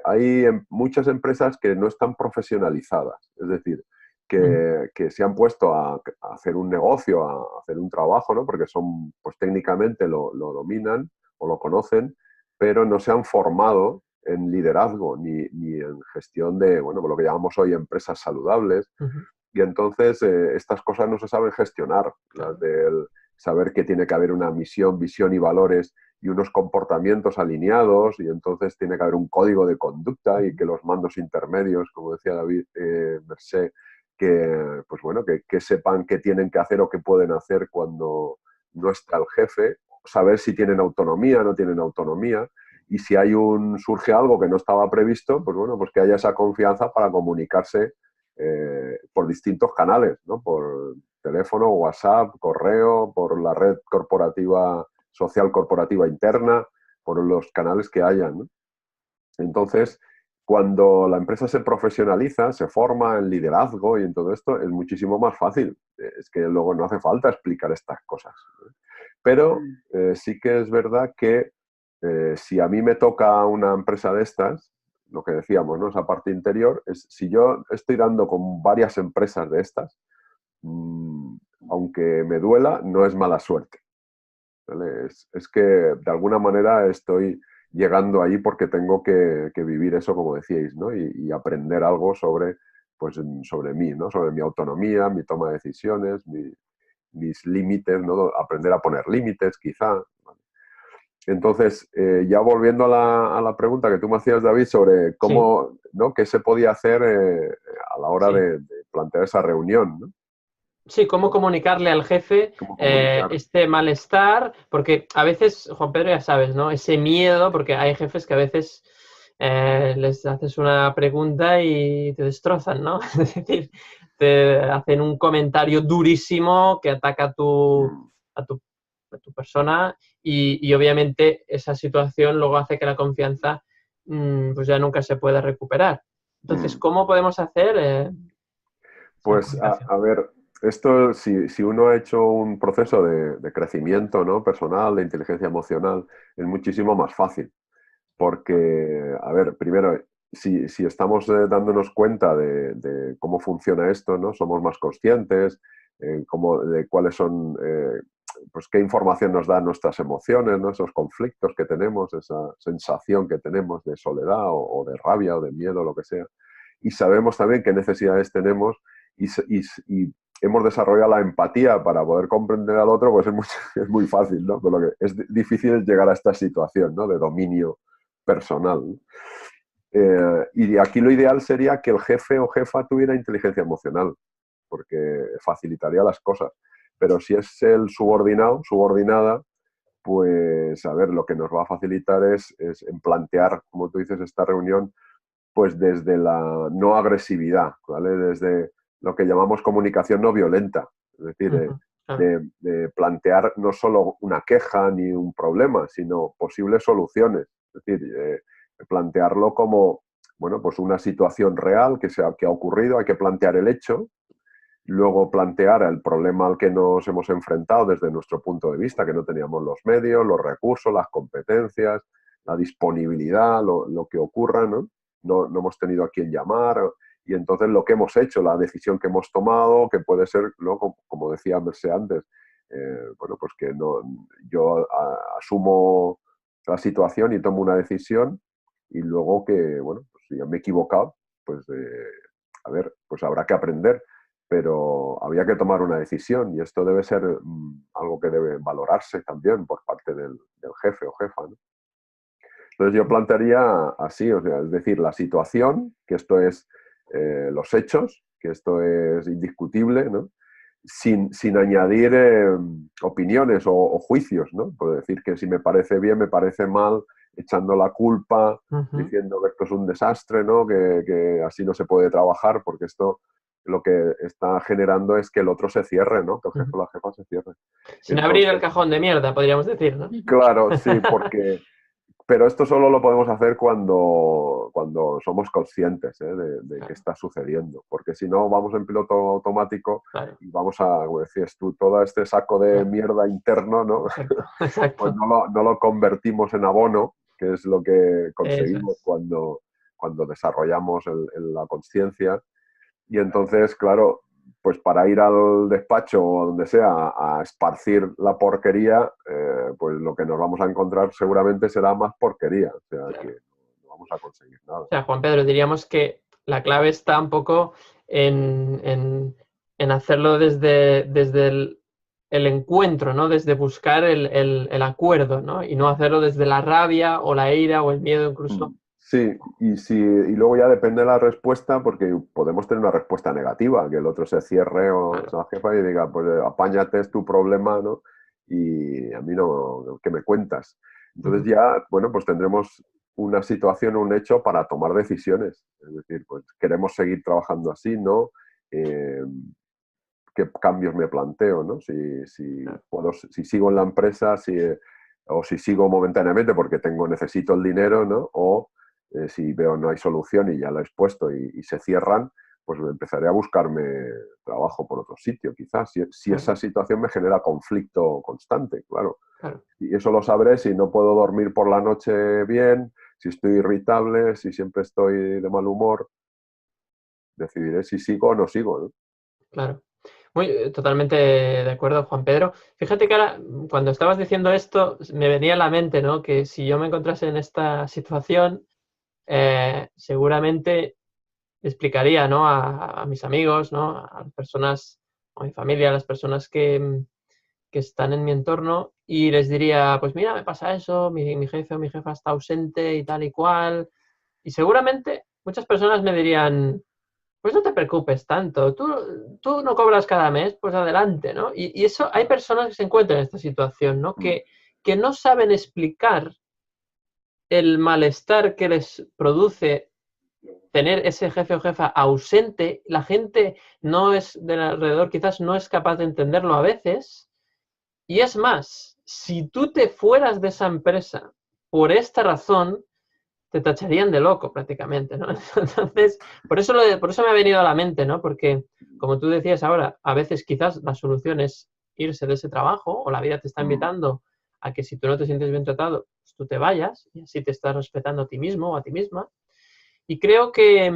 Hay muchas empresas que no están profesionalizadas, es decir, que se han puesto a hacer un negocio, a hacer un trabajo, ¿no? Porque son, pues técnicamente lo dominan o lo conocen, pero no se han formado en liderazgo ni en gestión de, bueno, lo que llamamos hoy empresas saludables. Y entonces estas cosas no se saben gestionar, las del saber que tiene que haber una misión, visión y valores y unos comportamientos alineados, y entonces tiene que haber un código de conducta y que los mandos intermedios, como decía David Mercé, que, pues bueno, que sepan qué tienen que hacer o qué pueden hacer cuando no está el jefe, saber si tienen autonomía, no tienen autonomía, y si surge algo que no estaba previsto, pues bueno, pues que haya esa confianza para comunicarse por distintos canales, ¿no? Por teléfono, WhatsApp, correo, por la red corporativa, social corporativa interna, por los canales que hayan, ¿no? Entonces, cuando la empresa se profesionaliza, se forma en liderazgo y en todo esto, es muchísimo más fácil. Es que luego no hace falta explicar estas cosas. Pero sí que es verdad que si a mí me toca una empresa de estas, lo que decíamos, ¿no? Esa parte interior, si yo estoy dando con varias empresas de estas, aunque me duela, no es mala suerte, ¿vale? Es que de alguna manera estoy llegando ahí porque tengo que vivir eso, como decíais, ¿no? Y aprender algo sobre mí, ¿no? Sobre mi autonomía, mi toma de decisiones, mis límites, ¿no? Aprender a poner límites, quizá, ¿vale? Entonces, ya volviendo a la pregunta que tú me hacías, David, sobre cómo, sí, ¿no? ¿Qué se podía hacer a la hora de plantear esa reunión, ¿no? Sí, cómo comunicarle al jefe este malestar, porque a veces, Juan Pedro, ya sabes, ¿no? Ese miedo, porque hay jefes que a veces les haces una pregunta y te destrozan, ¿no? Es decir, te hacen un comentario durísimo que ataca a tu persona y obviamente esa situación luego hace que la confianza pues ya nunca se pueda recuperar. Entonces, ¿cómo podemos hacer? Pues, a ver, esto, si uno ha hecho un proceso de crecimiento, ¿no? Personal, de inteligencia emocional, es muchísimo más fácil. Porque, a ver, primero, si estamos dándonos cuenta de cómo funciona esto, ¿no? Somos más conscientes de cuáles son, pues qué información nos dan nuestras emociones, ¿no? Esos conflictos que tenemos, esa sensación que tenemos de soledad o de rabia o de miedo, lo que sea. Y sabemos también qué necesidades tenemos y hemos desarrollado la empatía para poder comprender al otro, pues es muy fácil, ¿no? Por lo que es difícil llegar a esta situación, ¿no? De dominio personal. Y aquí lo ideal sería que el jefe o jefa tuviera inteligencia emocional, porque facilitaría las cosas. Pero si es el subordinado, subordinada, pues a ver, lo que nos va a facilitar es en plantear, como tú dices, esta reunión, pues desde la no agresividad, ¿vale? Desde lo que llamamos comunicación no violenta. Es decir, de plantear no solo una queja ni un problema, sino posibles soluciones. Es decir, plantearlo como, bueno, pues una situación real que ha ocurrido, hay que plantear el hecho luego plantear el problema al que nos hemos enfrentado desde nuestro punto de vista, que no teníamos los medios, los recursos, las competencias, la disponibilidad, lo que ocurra, ¿no? No hemos tenido a quién llamar, y entonces lo que hemos hecho, la decisión que hemos tomado, que puede ser, ¿no? Como decía Mercé antes, bueno, pues que no, yo asumo la situación y tomo una decisión, y luego que, bueno, pues si me he equivocado, pues a ver, pues habrá que aprender, pero había que tomar una decisión, y esto debe ser algo que debe valorarse también por parte del jefe o jefa, ¿no? Entonces yo plantearía así, o sea, es decir, la situación, que esto es los hechos, que esto es indiscutible, ¿no? Sin añadir opiniones o juicios, ¿no? Por decir que si me parece bien, me parece mal, echando la culpa, diciendo que esto es un desastre, ¿no? Que así no se puede trabajar, porque esto lo que está generando es que el otro se cierre, ¿no? Que el jefe o la jefa se cierre. Sin abrir el cajón de mierda, podríamos decir, ¿no? Claro, sí, porque... Pero esto solo lo podemos hacer cuando somos conscientes de que está sucediendo, porque si no vamos en piloto automático y vamos a, como decías tú, todo este saco de mierda interno, ¿no? Exacto. Pues no lo convertimos en abono, que es lo que conseguimos cuando desarrollamos la consciencia. Y entonces, claro, pues para ir al despacho o donde sea a esparcir la porquería, pues lo que nos vamos a encontrar seguramente será más porquería. O sea, que no vamos a conseguir nada. O sea, Juan Pedro, diríamos que la clave está un poco en hacerlo desde el encuentro, ¿no? Desde buscar el acuerdo, ¿no? Y no hacerlo desde la rabia o la ira o el miedo incluso. Sí, y luego ya depende de la respuesta, porque podemos tener una respuesta negativa, que el otro se cierre o la jefa y diga, pues apáñate, es tu problema, ¿no? Y a mí no, ¿qué me cuentas? Entonces ya, bueno, pues tendremos una situación, un hecho para tomar decisiones. Es decir, pues queremos seguir trabajando así, ¿no? ¿Qué cambios me planteo, ¿no? Si sigo en la empresa, o si sigo momentáneamente porque necesito el dinero, ¿no? O si veo no hay solución y ya la he expuesto y se cierran, pues empezaré a buscarme trabajo por otro sitio, quizás, si esa situación me genera conflicto constante, claro. Y eso lo sabré si no puedo dormir por la noche bien, si estoy irritable, si siempre estoy de mal humor. Decidiré si sigo o no sigo, ¿no? Claro. Totalmente de acuerdo, Juan Pedro. Fíjate que ahora, cuando estabas diciendo esto, me venía a la mente, ¿no? Que si yo me encontrase en esta situación, seguramente explicaría, ¿no? A mis amigos, ¿no? A las personas, a mi familia, a las personas que están en mi entorno, y les diría, pues mira, me pasa eso, mi jefe o mi jefa está ausente y tal y cual. Y seguramente muchas personas me dirían, pues no te preocupes tanto, tú no cobras cada mes, pues adelante, ¿no? Y eso, hay personas que se encuentran en esta situación, ¿no? Que no saben explicar el malestar que les produce tener ese jefe o jefa ausente. La gente no es del alrededor, quizás no es capaz de entenderlo a veces. Y es más, si tú te fueras de esa empresa por esta razón, te tacharían de loco prácticamente, ¿no? Entonces, por eso me ha venido a la mente, ¿no? Porque, como tú decías ahora, a veces quizás la solución es irse de ese trabajo, o la vida te está invitando a que si tú no te sientes bien tratado, pues tú te vayas, y así te estás respetando a ti mismo o a ti misma. Y creo que,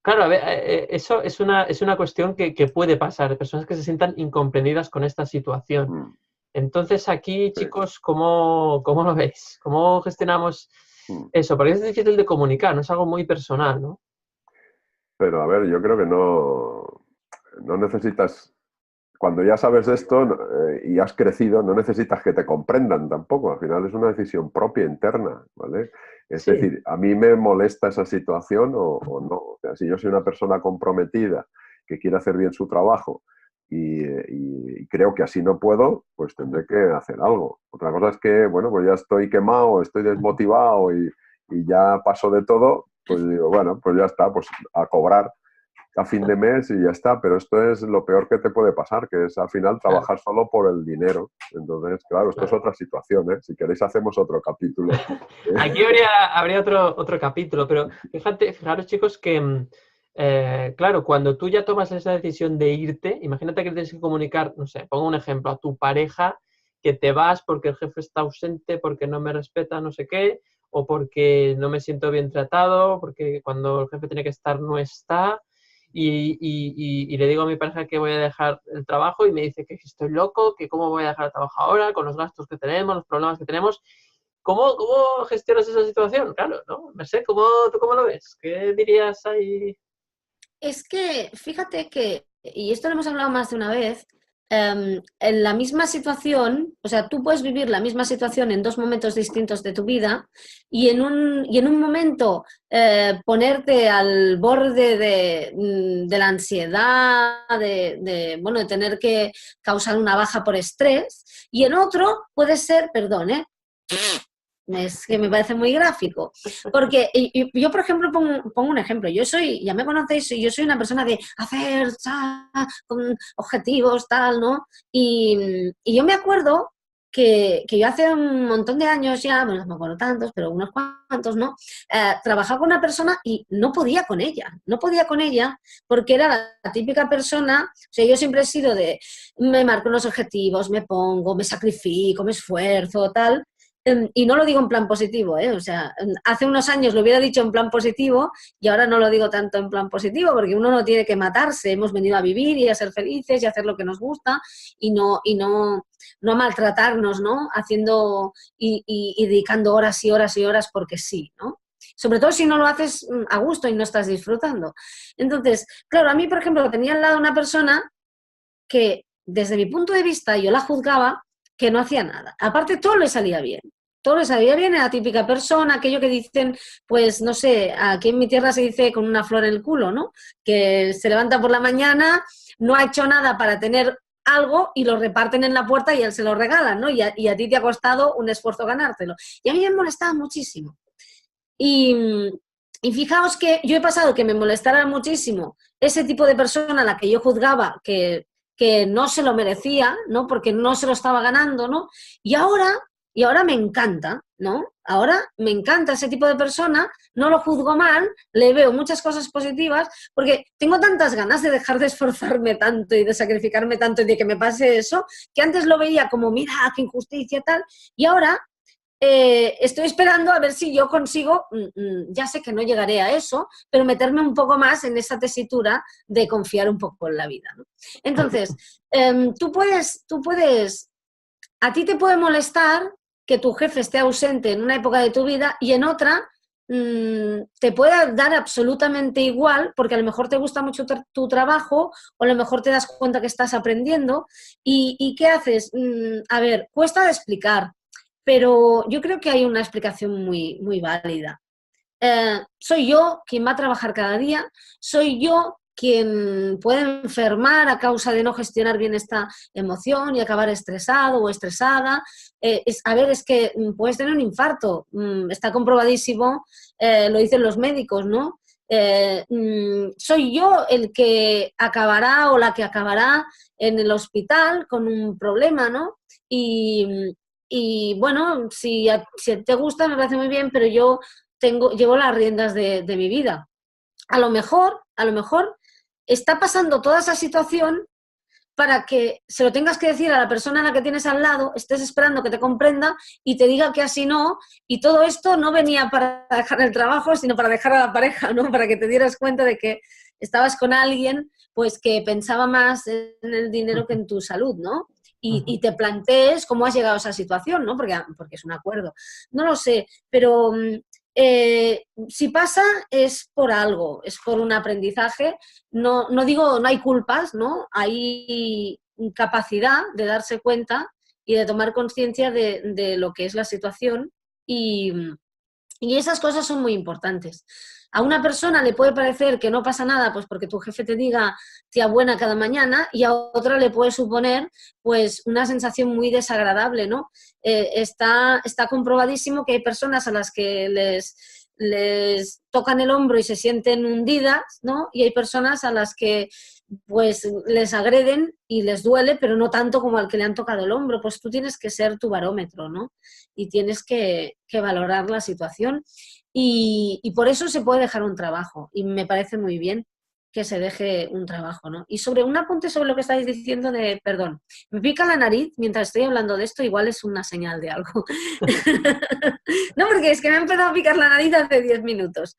claro, a ver, eso es una cuestión que puede pasar, personas que se sientan incomprendidas con esta situación. Entonces aquí, chicos, ¿cómo lo veis? ¿Cómo gestionamos eso? Porque es difícil de comunicar, no es algo muy personal, ¿no? Pero a ver, yo creo que no necesitas, cuando ya sabes esto y has crecido, no necesitas que te comprendan tampoco. Al final es una decisión propia, interna, ¿vale? Es decir, a mí me molesta esa situación o no. O sea, si yo soy una persona comprometida que quiere hacer bien su trabajo y creo que así no puedo, pues tendré que hacer algo. Otra cosa es que, bueno, pues ya estoy quemado, estoy desmotivado y ya paso de todo, pues digo, bueno, pues ya está, pues a cobrar a fin de mes y ya está, pero esto es lo peor que te puede pasar, que es al final trabajar solo por el dinero. Entonces, claro, esto es otra situación, ¿eh? Si queréis hacemos otro capítulo. Aquí habría otro capítulo, pero fijaros, chicos, que claro, cuando tú ya tomas esa decisión de irte, imagínate que tienes que comunicar, no sé, pongo un ejemplo, a tu pareja que te vas porque el jefe está ausente, porque no me respeta, no sé qué, o porque no me siento bien tratado, porque cuando el jefe tiene que estar no está, y le digo a mi pareja que voy a dejar el trabajo y me dice que estoy loco, que cómo voy a dejar el trabajo ahora, con los gastos que tenemos, los problemas que tenemos. ¿Cómo gestionas esa situación? Claro, ¿no? Mercé, ¿tú cómo lo ves? ¿Qué dirías ahí? Es que, fíjate que, y esto lo hemos hablado más de una vez, en la misma situación, o sea, tú puedes vivir la misma situación en dos momentos distintos de tu vida y en un momento ponerte al borde de la ansiedad, bueno, de tener que causar una baja por estrés, y en otro puede ser, perdón, es que me parece muy gráfico. Porque yo, por ejemplo, pongo un ejemplo. Yo soy, ya me conocéis, yo soy una persona de hacer con objetivos, tal, ¿no? Y yo me acuerdo que yo hace un montón de años ya, bueno, no me acuerdo tantos, pero unos cuantos, ¿no? Trabajaba con una persona y no podía con ella. No podía con ella porque era la típica persona, o sea, yo siempre he sido de, me marco unos objetivos, me pongo, me sacrifico, me esfuerzo, tal. Y no lo digo en plan positivo, ¿eh? O sea, hace unos años lo hubiera dicho en plan positivo y ahora no lo digo tanto en plan positivo porque uno no tiene que matarse, hemos venido a vivir y a ser felices y a hacer lo que nos gusta y no a maltratarnos, ¿no? Haciendo y dedicando horas y horas y horas porque sí, ¿no? Sobre todo si no lo haces a gusto y no estás disfrutando. Entonces, claro, a mí, por ejemplo, tenía al lado una persona que desde mi punto de vista yo la juzgaba que no hacía nada. Aparte, todo le salía bien. Todo le salía bien, era la típica persona, aquello que dicen, pues no sé, aquí en mi tierra se dice con una flor en el culo, ¿no? Que se levanta por la mañana, no ha hecho nada para tener algo y lo reparten en la puerta y él se lo regalan, ¿no? Y a ti te ha costado un esfuerzo ganártelo. Y a mí me molestaba muchísimo. Y, y fijaos que yo he pasado que me molestara muchísimo ese tipo de persona a la que yo juzgaba que no se lo merecía, ¿no? Porque no se lo estaba ganando, ¿no? Y ahora me encanta, ¿no? Ahora me encanta ese tipo de persona, no lo juzgo mal, le veo muchas cosas positivas, porque tengo tantas ganas de dejar de esforzarme tanto y de sacrificarme tanto y de que me pase eso, que antes lo veía como, mira, qué injusticia tal, y ahora estoy esperando a ver si yo consigo, ya sé que no llegaré a eso, pero meterme un poco más en esa tesitura de confiar un poco en la vida, ¿no? Entonces, a ti te puede molestar que tu jefe esté ausente en una época de tu vida y en otra te puede dar absolutamente igual, porque a lo mejor te gusta mucho tu trabajo o a lo mejor te das cuenta que estás aprendiendo y ¿qué haces? A ver, cuesta de explicar, pero yo creo que hay una explicación muy, muy válida. Soy yo quien va a trabajar cada día, soy yo quien puede enfermar a causa de no gestionar bien esta emoción y acabar estresado o estresada. Es que puedes tener un infarto, está comprobadísimo, lo dicen los médicos, ¿no? Soy yo el que acabará o la que acabará en el hospital con un problema, ¿no? Y bueno, si te gusta me parece muy bien, pero yo llevo las riendas de mi vida. A lo mejor está pasando toda esa situación para que se lo tengas que decir a la persona a la que tienes al lado, estés esperando que te comprenda y te diga que así no, y todo esto no venía para dejar el trabajo, sino para dejar a la pareja, ¿no? Para que te dieras cuenta de que estabas con alguien pues que pensaba más en el dinero que en tu salud, ¿no? Y te plantees cómo has llegado a esa situación, ¿no? Porque es un acuerdo. No lo sé, pero si pasa es por algo, es por un aprendizaje. No digo, no hay culpas, ¿no? Hay capacidad de darse cuenta y de tomar conciencia de lo que es la situación y esas cosas son muy importantes. A una persona le puede parecer que no pasa nada, pues porque tu jefe te diga tía buena cada mañana, y a otra le puede suponer pues una sensación muy desagradable, ¿no? Está comprobadísimo que hay personas a las que les tocan el hombro y se sienten hundidas, ¿no? Y hay personas a las que pues les agreden y les duele, pero no tanto como al que le han tocado el hombro. Pues tú tienes que ser tu barómetro, ¿no? Y tienes que valorar la situación y por eso se puede dejar un trabajo y me parece muy bien. que se deje un trabajo, ¿no? Y sobre un apunte sobre lo que estáis diciendo de, perdón, me pica la nariz mientras estoy hablando de esto, igual es una señal de algo. No, porque es que me ha empezado a picar la nariz hace 10 minutos.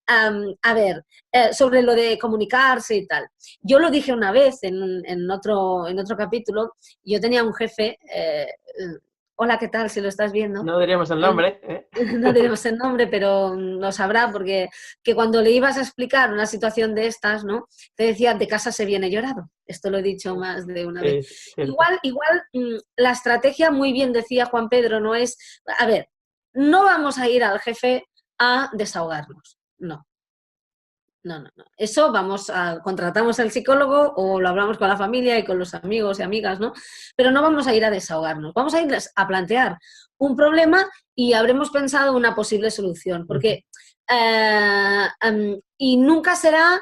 A ver, sobre lo de comunicarse y tal. Yo lo dije una vez en otro capítulo. Yo tenía un jefe, hola, ¿qué tal? Si lo estás viendo. No diríamos el nombre, ¿eh? No diremos el nombre, pero lo sabrá, porque que cuando le ibas a explicar una situación de estas, ¿no? Te decía, de casa se viene llorado. Esto lo he dicho más de una vez. Igual, la estrategia, muy bien decía Juan Pedro, no es, a ver, no vamos a ir al jefe a desahogarnos, no. No. Eso contratamos al psicólogo o lo hablamos con la familia y con los amigos y amigas, ¿no? Pero no vamos a ir a desahogarnos, vamos a ir a plantear un problema y habremos pensado una posible solución, porque y nunca será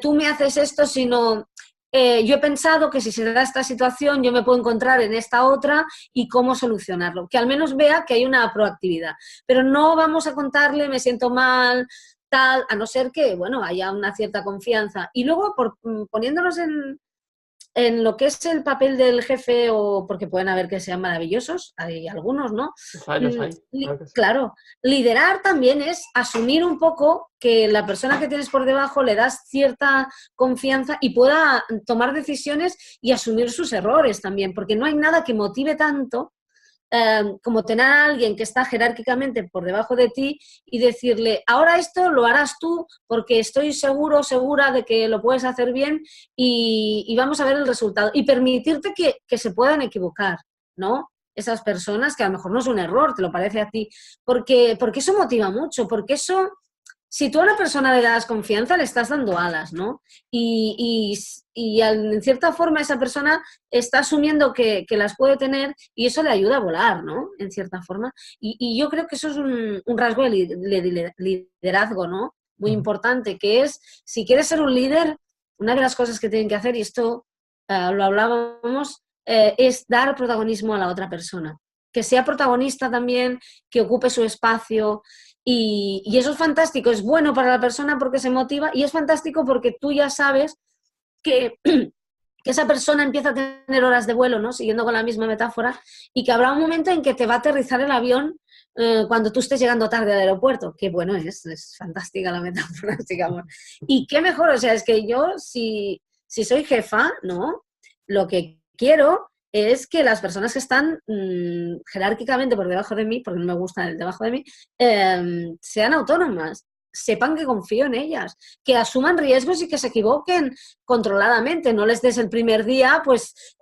tú me haces esto, sino yo he pensado que si se da esta situación yo me puedo encontrar en esta otra y cómo solucionarlo, que al menos vea que hay una proactividad, pero no vamos a contarle me siento mal, tal, a no ser que, bueno, haya una cierta confianza. Y luego, poniéndonos en lo que es el papel del jefe, o porque pueden haber que sean maravillosos, hay algunos, ¿no? Los hay, claro que sí. Claro, liderar también es asumir un poco que la persona que tienes por debajo le das cierta confianza y pueda tomar decisiones y asumir sus errores también, porque no hay nada que motive tanto como tener a alguien que está jerárquicamente por debajo de ti y decirle, ahora esto lo harás tú porque estoy segura de que lo puedes hacer bien y vamos a ver el resultado. Y permitirte que se puedan equivocar, ¿no? Esas personas, que a lo mejor no es un error, te lo parece a ti, porque eso motiva mucho, porque eso... Si tú a una persona le das confianza, le estás dando alas, ¿no? Y en cierta forma esa persona está asumiendo que las puede tener y eso le ayuda a volar, ¿no? En cierta forma. Y yo creo que eso es un rasgo de liderazgo, ¿no? Muy importante, que es, si quieres ser un líder, una de las cosas que tienen que hacer, y esto lo hablábamos, es dar protagonismo a la otra persona. Que sea protagonista también, que ocupe su espacio. Y eso es fantástico, es bueno para la persona porque se motiva y es fantástico porque tú ya sabes que esa persona empieza a tener horas de vuelo, ¿no? Siguiendo con la misma metáfora, y que habrá un momento en que te va a aterrizar el avión cuando tú estés llegando tarde al aeropuerto. Qué bueno es fantástica la metáfora, digamos. Y qué mejor, o sea, es que yo, si soy jefa, ¿no? Lo que quiero es que las personas que están jerárquicamente por debajo de mí, porque no me gusta el debajo de mí, sean autónomas, sepan que confío en ellas, que asuman riesgos y que se equivoquen controladamente. No les des el primer día, pues,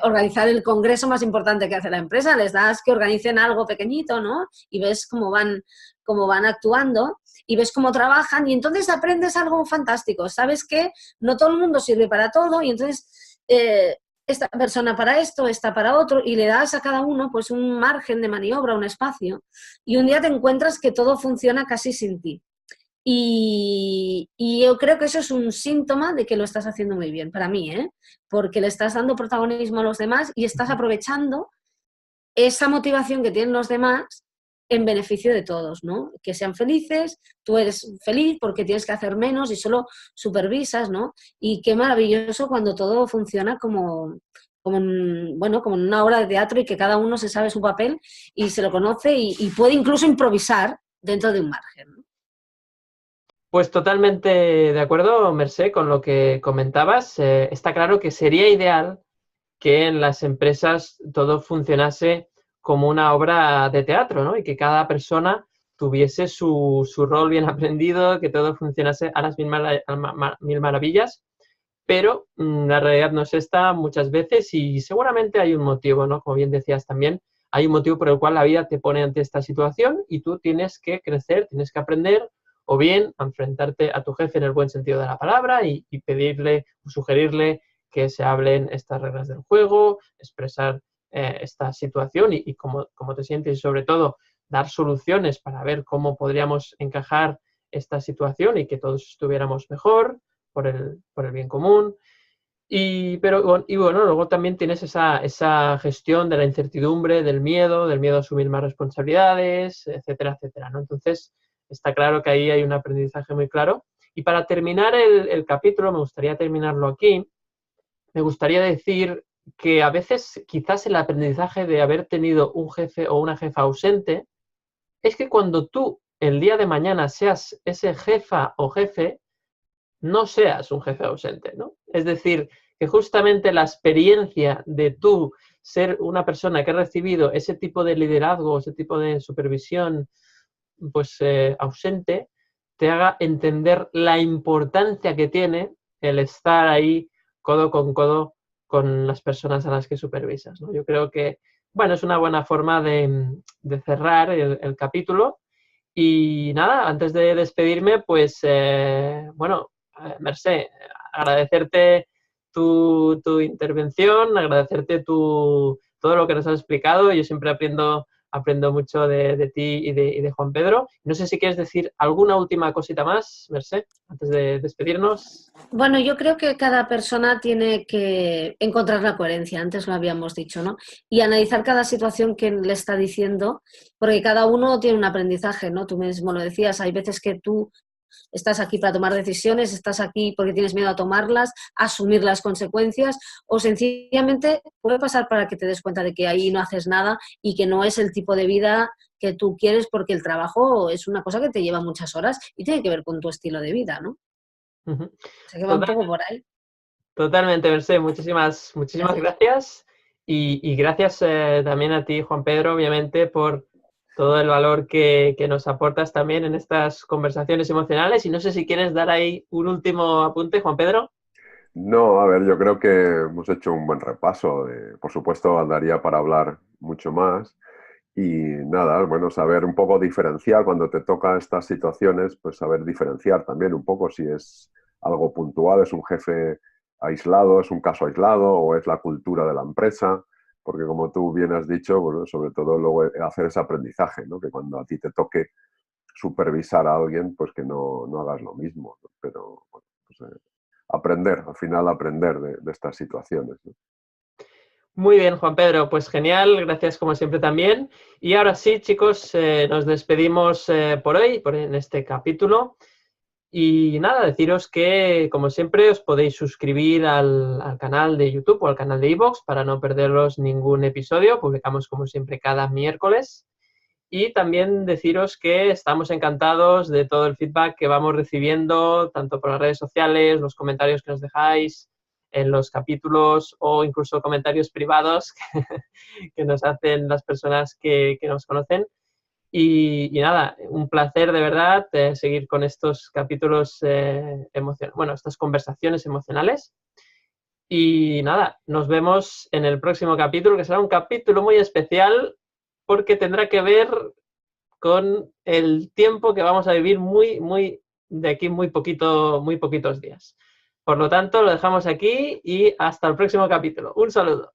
organizar el congreso más importante que hace la empresa, les das que organicen algo pequeñito, ¿no? Y ves cómo van actuando y ves cómo trabajan y entonces aprendes algo fantástico. Sabes que no todo el mundo sirve para todo y entonces... esta persona para esto, esta para otro, y le das a cada uno pues un margen de maniobra, un espacio, y un día te encuentras que todo funciona casi sin ti. Y yo creo que eso es un síntoma de que lo estás haciendo muy bien, para mí, ¿eh? Porque le estás dando protagonismo a los demás y estás aprovechando esa motivación que tienen los demás en beneficio de todos, ¿no? Que sean felices, tú eres feliz porque tienes que hacer menos y solo supervisas, ¿no? Y qué maravilloso cuando todo funciona como en una obra de teatro y que cada uno se sabe su papel y se lo conoce y puede incluso improvisar dentro de un margen, ¿no? Pues totalmente de acuerdo, Mercé, con lo que comentabas. Está claro que sería ideal que en las empresas todo funcionase como una obra de teatro, ¿no? Y que cada persona tuviese su rol bien aprendido, que todo funcionase a las mil maravillas, pero la realidad no es esta muchas veces y seguramente hay un motivo, ¿no? Como bien decías también, hay un motivo por el cual la vida te pone ante esta situación y tú tienes que crecer, tienes que aprender, o bien enfrentarte a tu jefe en el buen sentido de la palabra y pedirle o sugerirle que se hablen estas reglas del juego, expresar esta situación y cómo te sientes y sobre todo dar soluciones para ver cómo podríamos encajar esta situación y que todos estuviéramos mejor por el bien común. Y bueno, luego también tienes esa gestión de la incertidumbre, del miedo a asumir más responsabilidades, etcétera, etcétera, ¿no? Entonces, está claro que ahí hay un aprendizaje muy claro Y para terminar el capítulo, me gustaría terminarlo aquí, me gustaría decir que a veces quizás el aprendizaje de haber tenido un jefe o una jefa ausente es que cuando tú el día de mañana seas ese jefa o jefe, no seas un jefe ausente, ¿no? Es decir, que justamente la experiencia de tú ser una persona que ha recibido ese tipo de liderazgo, ese tipo de supervisión, pues ausente, te haga entender la importancia que tiene el estar ahí codo con las personas a las que supervisas, ¿no? Yo creo que, bueno, es una buena forma de cerrar el capítulo. Y nada, antes de despedirme, pues, bueno, Mercè, agradecerte tu intervención, agradecerte todo lo que nos has explicado. Yo siempre aprendo mucho de ti y de Juan Pedro. No sé si quieres decir alguna última cosita más, Mercè, antes de despedirnos. Bueno, yo creo que cada persona tiene que encontrar la coherencia, antes lo habíamos dicho, ¿no? Y analizar cada situación que le está diciendo, porque cada uno tiene un aprendizaje, ¿no? Tú mismo lo decías, hay veces que tú estás aquí para tomar decisiones, estás aquí porque tienes miedo a tomarlas, asumir las consecuencias, o sencillamente puede pasar para que te des cuenta de que ahí no haces nada y que no es el tipo de vida que tú quieres, porque el trabajo es una cosa que te lleva muchas horas y tiene que ver con tu estilo de vida, ¿no? Uh-huh. O sea que va un poco por ahí. Totalmente, Mercè. Muchísimas gracias. Y gracias también a ti, Juan Pedro, obviamente, por todo el valor que nos aportas también en estas conversaciones emocionales. Y no sé si quieres dar ahí un último apunte, Juan Pedro. No, a ver, yo creo que hemos hecho un buen repaso. Por supuesto, daría para hablar mucho más. Y nada, bueno, saber un poco diferenciar cuando te toca estas situaciones, pues saber diferenciar también un poco si es algo puntual, es un jefe aislado, es un caso aislado o es la cultura de la empresa, porque como tú bien has dicho, bueno, sobre todo luego hacer ese aprendizaje, ¿no? Que cuando a ti te toque supervisar a alguien, pues que no hagas lo mismo, ¿no? Pero bueno, pues, aprender, al final aprender de estas situaciones, ¿no? Muy bien, Juan Pedro, pues genial, gracias como siempre también. Y ahora sí, chicos, nos despedimos por hoy, en este capítulo. Y nada, deciros que, como siempre, os podéis suscribir al canal de YouTube o al canal de iVoox para no perderos ningún episodio. Publicamos, como siempre, cada miércoles. Y también deciros que estamos encantados de todo el feedback que vamos recibiendo, tanto por las redes sociales, los comentarios que nos dejáis en los capítulos o incluso comentarios privados que nos hacen las personas que nos conocen. Y nada, un placer de verdad seguir con estos capítulos emocionales, estas conversaciones emocionales. Y nada, nos vemos en el próximo capítulo, que será un capítulo muy especial porque tendrá que ver con el tiempo que vamos a vivir de aquí muy poquitos días. Por lo tanto, lo dejamos aquí y hasta el próximo capítulo. Un saludo.